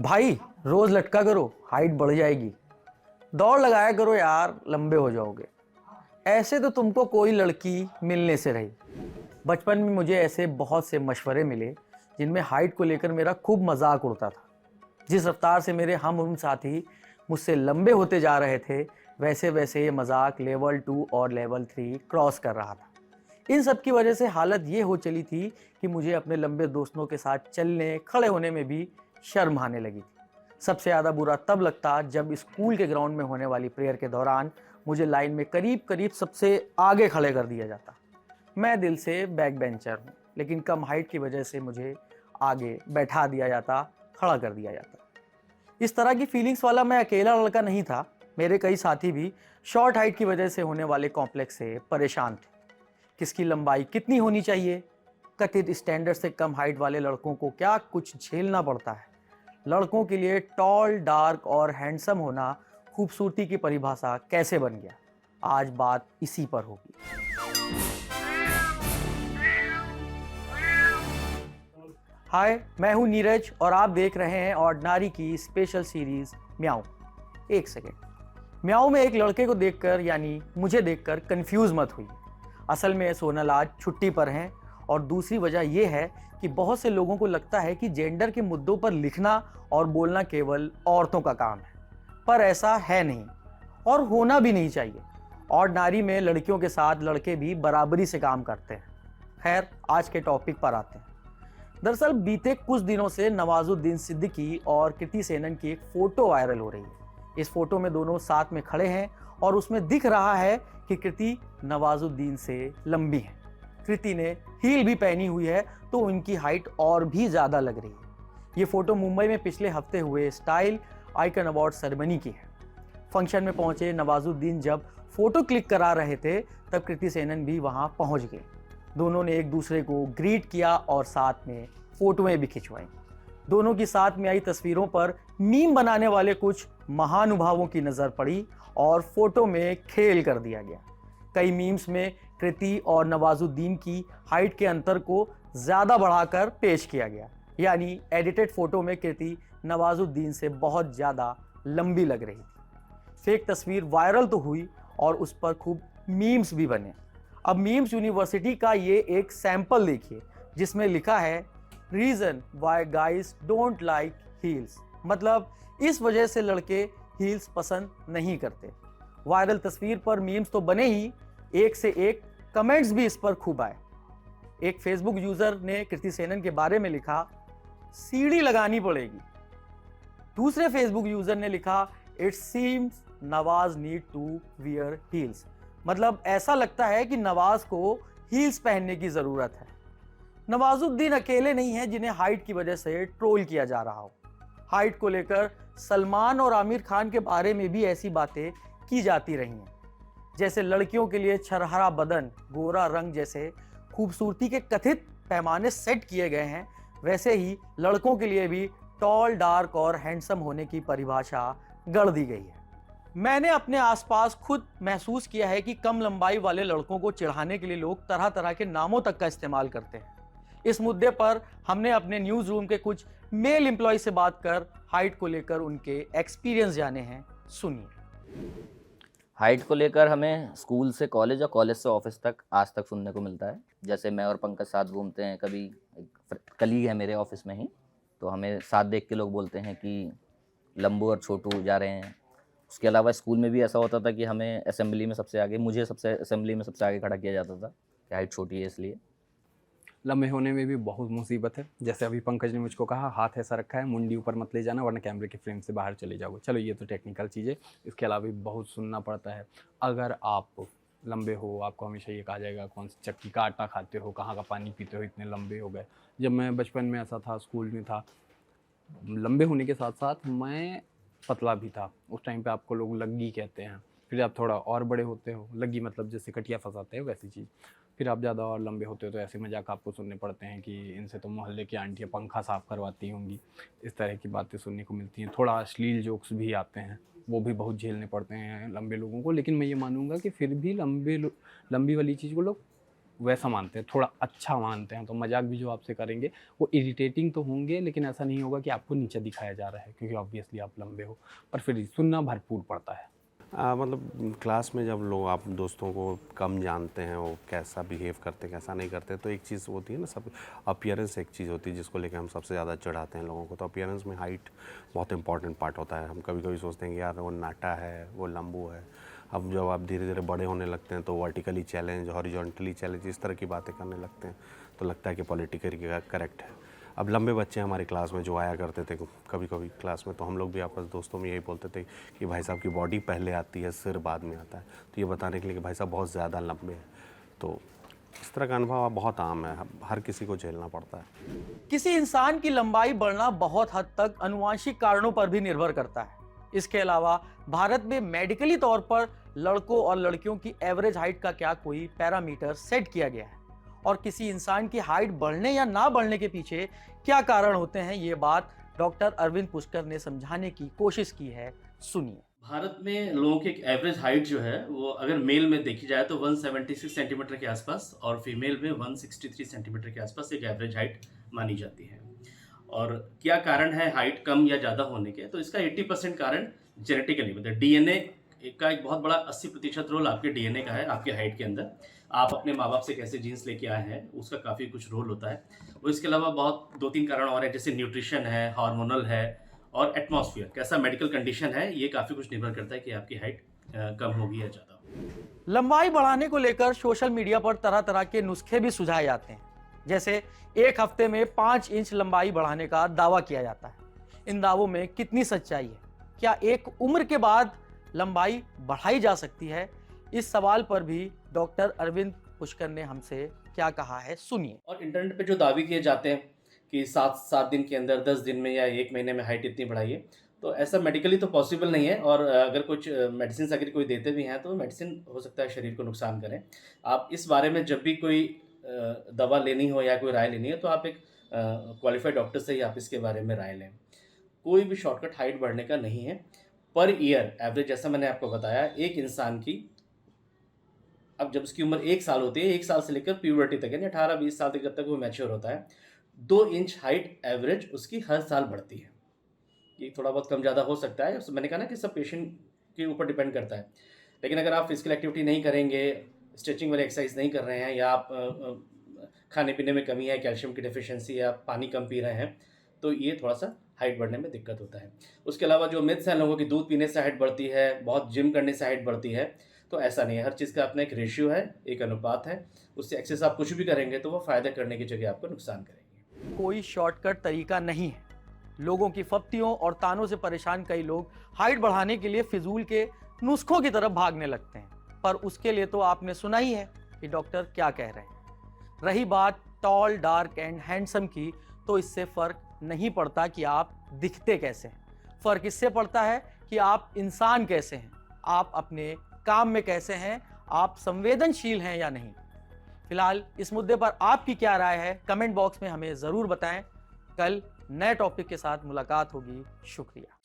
भाई रोज लटका करो, हाइट बढ़ जाएगी। दौड़ लगाया करो यार, लंबे हो जाओगे। ऐसे तो तुमको कोई लड़की मिलने से रही। बचपन में मुझे ऐसे बहुत से मशवरे मिले जिनमें हाइट को लेकर मेरा खूब मजाक उड़ता था। जिस रफ्तार से मेरे हम उम्र साथी मुझसे लंबे होते जा रहे थे, वैसे वैसे ये मजाक लेवल 2 और लेवल 3 क्रॉस कर रहा था। इन सब की वजह से हालत ये हो चली थी कि मुझे अपने लंबे दोस्तों के साथ चलने खड़े होने में भी शर्म आने लगी थी। सबसे ज़्यादा बुरा तब लगता जब स्कूल के ग्राउंड में होने वाली प्रेयर के दौरान मुझे लाइन में करीब करीब सबसे आगे खड़े कर दिया जाता। मैं दिल से बैक बेंचर हूँ, लेकिन कम हाइट की वजह से मुझे आगे बैठा दिया जाता, खड़ा कर दिया जाता। इस तरह की फीलिंग्स वाला मैं अकेला लड़का नहीं था। मेरे कई साथी भी शॉर्ट हाइट की वजह से होने वाले कॉम्प्लेक्स से परेशान थे। किसकी लंबाई कितनी होनी चाहिए, कथित स्टैंडर्ड से कम हाइट वाले लड़कों को क्या कुछ झेलना पड़ता है। लड़कों के लिए टॉल, डार्क और हैंडसम होना खूबसूरती की परिभाषा कैसे बन गया, आज बात इसी पर होगी। हाय, मैं हूं नीरज और आप देख रहे हैं ऑर्डिनरी की स्पेशल सीरीज म्याऊं। एक सेकेंड, म्याऊं में एक लड़के को देखकर यानी मुझे देखकर कंफ्यूज मत हुई। असल में सोनल आज छुट्टी पर हैं और दूसरी वजह यह है कि बहुत से लोगों को लगता है कि जेंडर के मुद्दों पर लिखना और बोलना केवल औरतों का काम है, पर ऐसा है नहीं और होना भी नहीं चाहिए। ऑर्डिनरी में लड़कियों के साथ लड़के भी बराबरी से काम करते हैं। खैर, आज के टॉपिक पर आते हैं। दरअसल बीते कुछ दिनों से नवाजुद्दीन सिद्दीकी और कृति सेनन की एक फोटो वायरल हो रही है। इस फोटो में दोनों साथ में खड़े हैं और उसमें दिख रहा है कि कृति नवाजुद्दीन से लंबी है। कृति ने हील भी पहनी हुई है तो उनकी हाइट और भी ज्यादा लग रही है। ये फोटो मुंबई में पिछले हफ्ते हुए स्टाइल आइकन अवार्ड सेरेमनी की है। फंक्शन में पहुंचे नवाजुद्दीन जब फोटो क्लिक करा रहे थे तब कृति सेनन भी वहां पहुंच गए। दोनों ने एक दूसरे को ग्रीट किया और साथ में फोटोएं भी खिंचवाई। दोनों की साथ में आई तस्वीरों पर मीम बनाने वाले कुछ महानुभावों की नजर पड़ी और फोटो में खेल कर दिया गया। कई मीम्स में कृति और नवाजुद्दीन की हाइट के अंतर को ज्यादा बढ़ाकर पेश किया गया, यानी एडिटेड फोटो में कृति नवाजुद्दीन से बहुत ज्यादा लंबी लग रही थी। फेक तस्वीर वायरल तो हुई और उस पर खूब मीम्स भी बने। अब मीम्स यूनिवर्सिटी का ये एक सैंपल देखिए जिसमें लिखा है reason why guys don't like heels, मतलब इस वजह से लड़के हील्स पसंद नहीं करते। वायरल तस्वीर पर मीम्स तो बने ही, एक से एक कमेंट्स भी इस पर खूब आए। एक फेसबुक यूजर ने कृति सेनन के बारे में लिखा, सीढ़ी लगानी पड़ेगी। दूसरे फेसबुक यूजर ने लिखा, it seems Nawaz need to wear heels, मतलब ऐसा लगता है कि नवाज को हील्स पहनने की जरूरत है। नवाजुद्दीन अकेले नहीं है जिन्हें हाइट की वजह से ट्रोल किया जा रहा हो। हाइट को लेकर सलमान और आमिर खान के बारे में भी ऐसी बातें की जाती रही हैं। जैसे लड़कियों के लिए छरहरा बदन, गोरा रंग जैसे खूबसूरती के कथित पैमाने सेट किए गए हैं, वैसे ही लड़कों के लिए भी टॉल, डार्क और हैंडसम होने की परिभाषा गढ़ दी गई है। मैंने अपने आसपास खुद महसूस किया है कि कम लंबाई वाले लड़कों को चिढ़ाने के लिए लोग तरह तरह के नामों तक का इस्तेमाल करते हैं। इस मुद्दे पर हमने अपने न्यूज रूम के कुछ मेल एम्प्लॉय से बात कर हाइट को लेकर उनके एक्सपीरियंस जाने हैं। सुनिए। हाइट को लेकर हमें स्कूल से कॉलेज और कॉलेज से ऑफिस तक आज तक सुनने को मिलता है। जैसे मैं और पंकज साथ घूमते हैं, कभी एक कलीग है मेरे ऑफिस में ही, तो हमें साथ देख के लोग बोलते हैं कि लंबू और छोटू जा रहे हैं। उसके अलावा स्कूल में भी ऐसा होता था कि हमें असेंबली में सबसे आगे, मुझे सबसे असेंबली में सबसे आगे खड़ा किया जाता था कि हाइट छोटी है इसलिए। लंबे होने में भी बहुत मुसीबत है। जैसे अभी पंकज ने मुझको कहा, हाथ ऐसा रखा है, मुंडी ऊपर मत ले जाना वरना कैमरे के फ्रेम से बाहर चले जाओगे। चलो ये तो टेक्निकल चीज़ है, इसके अलावा भी बहुत सुनना पड़ता है। अगर आप लंबे हो, आपको हमेशा ये कहा जाएगा कौन सी चक्की का आटा खाते हो, कहाँ का पानी पीते हो, इतने लंबे हो गए। जब मैं बचपन में ऐसा था, स्कूल में था, लंबे होने के साथ साथ मैं पतला भी था। उस टाइम पे आपको लोग लग्गी कहते हैं। फिर आप थोड़ा और बड़े होते हो, लग्गी मतलब जैसे कटिया फंसाते हैं वैसी चीज़। फिर आप ज़्यादा और लंबे होते हो तो ऐसे मजाक आपको सुनने पड़ते हैं कि इनसे तो मोहल्ले की आंटियाँ पंखा साफ़ करवाती होंगी। इस तरह की बातें सुनने को मिलती हैं। थोड़ा अश्लील जोक्स भी आते हैं, वो भी बहुत झेलने पड़ते हैं लंबे लोगों को। लेकिन मैं ये मानूंगा कि फिर भी लंबी वाली चीज़ को लोग वैसा मानते हैं, थोड़ा अच्छा मानते हैं। तो मजाक भी जो आपसे करेंगे वो इरिटेटिंग तो होंगे, लेकिन ऐसा नहीं होगा कि आपको नीचे दिखाया जा रहा है, क्योंकि ऑब्वियसली आप लंबे हो, पर फिर सुनना भरपूर पड़ता है। मतलब क्लास में जब लोग आप दोस्तों को कम जानते हैं, वो कैसा बिहेव करते हैं कैसा नहीं करते, तो एक चीज़ होती है ना, सब अपीयरेंस एक चीज़ होती है जिसको लेकर हम सबसे ज़्यादा चढ़ाते हैं लोगों को। तो अपीयरेंस में हाइट बहुत इंपॉर्टेंट पार्ट होता है। हम कभी कभी सोचते हैं कि यार वो नाटा है, वो लंबू है। अब जब आप धीरे धीरे बड़े होने लगते हैं तो वर्टिकली चैलेंज, हॉरिजॉन्टली चैलेंज, इस तरह की बातें करने लगते हैं, तो लगता है कि पॉलिटिकली करेक्ट है। अब लंबे बच्चे हमारी क्लास में जो आया करते थे कभी कभी क्लास में, तो हम लोग भी आपस दोस्तों में यही बोलते थे कि भाई साहब की बॉडी पहले आती है, सिर बाद में आता है। तो ये बताने के लिए कि भाई साहब बहुत ज़्यादा लंबे हैं। तो इस तरह का अनुभव बहुत आम है, हर किसी को झेलना पड़ता है। किसी इंसान की लंबाई बढ़ना बहुत हद तक अनुवांशिक कारणों पर भी निर्भर करता है। इसके अलावा भारत में मेडिकली तौर पर लड़कों और लड़कियों की एवरेज हाइट का क्या कोई पैरामीटर सेट किया गया है, और किसी इंसान की हाइट बढ़ने या ना बढ़ने के पीछे क्या कारण होते हैं, ये बात डॉक्टर अरविंद पुष्कर ने समझाने की कोशिश की है। सुनिए। भारत में लोगों की एक एवरेज हाइट जो है वो अगर मेल में देखी जाए तो 176 सेंटीमीटर के आसपास, और फीमेल में 163 सेंटीमीटर के आसपास एक एवरेज हाइट मानी जाती है। और क्या कारण है हाइट कम या ज़्यादा होने के, तो इसका 80% कारण जेनेटिकली, मतलब डीएनए का एक बहुत बड़ा 80% रोल आपके डीएनए का है, आपके हाइट के अंदर। आप अपने माँ बाप से कैसे जीन्स लेके आए हैं उसका काफ़ी कुछ रोल होता है। और इसके अलावा बहुत 2-3 कारण और हैं, जैसे न्यूट्रिशन है, हार्मोनल है, और एटमॉस्फेयर कैसा मेडिकल कंडीशन है, ये काफ़ी कुछ निर्भर करता है कि आपकी हाइट कम होगी या ज़्यादा होगी। लंबाई बढ़ाने को लेकर सोशल मीडिया पर तरह तरह के नुस्खे भी सुझाए जाते हैं। जैसे एक हफ्ते में 5 इंच लंबाई बढ़ाने का दावा किया जाता है। इन दावों में कितनी सच्चाई है? क्या एक उम्र के बाद लंबाई बढ़ाई जा सकती है? इस सवाल पर भी डॉक्टर अरविंद पुष्कर ने हमसे क्या कहा है, सुनिए। और इंटरनेट पे जो दावे किए जाते हैं कि 7 दिन के अंदर, 10 दिन में या 1 महीने में हाइट इतनी बढ़ाइए, तो ऐसा मेडिकली तो पॉसिबल नहीं है। और अगर कुछ मेडिसिन अगर कोई देते भी हैं तो मेडिसिन हो सकता है शरीर को नुकसान करें। आप इस बारे में जब भी कोई दवा लेनी हो या कोई राय लेनी हो तो आप एक क्वालिफाइड डॉक्टर से ही आप इसके बारे में राय लें। कोई भी शॉर्टकट हाइट बढ़ने का नहीं है। पर ईयर एवरेज, जैसा मैंने आपको बताया, एक इंसान की अब जब उसकी उम्र 1 साल होती है, 1 साल से लेकर प्यूबर्टी तक, यानी 18-20 साल तक जब तक वो मैच्योर होता है, 2 इंच हाइट एवरेज उसकी हर साल बढ़ती है। ये थोड़ा बहुत कम ज़्यादा हो सकता है, मैंने कहा ना कि सब पेशेंट के ऊपर डिपेंड करता है। लेकिन अगर आप फिजिकल एक्टिविटी नहीं करेंगे, स्ट्रेचिंग वाली एक्सरसाइज नहीं कर रहे हैं, या आप खाने पीने में कमी है, कैल्शियम की डेफिशिएंसी, या पानी कम पी रहे हैं, तो ये थोड़ा सा हाइट बढ़ने में दिक्कत होता है। उसके अलावा जो मिथ्स हैं लोगों की, दूध पीने से हाइट बढ़ती है, बहुत जिम करने से हाइट बढ़ती है, तो ऐसा नहीं है। हर चीज़ का अपना एक रेशियो है, एक अनुपात है। उससे एक्सेस आप कुछ भी करेंगे तो वो फ़ायदा करने की जगह आपको नुकसान करेंगे। कोई शॉर्टकट तरीका नहीं है। लोगों की फप्तियों और तानों से परेशान कई लोग हाइट बढ़ाने के लिए फिजूल के नुस्खों की तरफ भागने लगते हैं, पर उसके लिए तो आपने सुना ही है कि डॉक्टर क्या कह रहे हैं। रही बात टॉल, डार्क एंड हैंडसम की, तो इससे फर्क नहीं पड़ता कि आप दिखते कैसे हैं। फर्क इससे पड़ता है कि आप इंसान कैसे हैं, आप अपने काम में कैसे हैं, आप संवेदनशील हैं या नहीं। फिलहाल इस मुद्दे पर आपकी क्या राय है, कमेंट बॉक्स में हमें ज़रूर बताएं। कल नए टॉपिक के साथ मुलाकात होगी। शुक्रिया।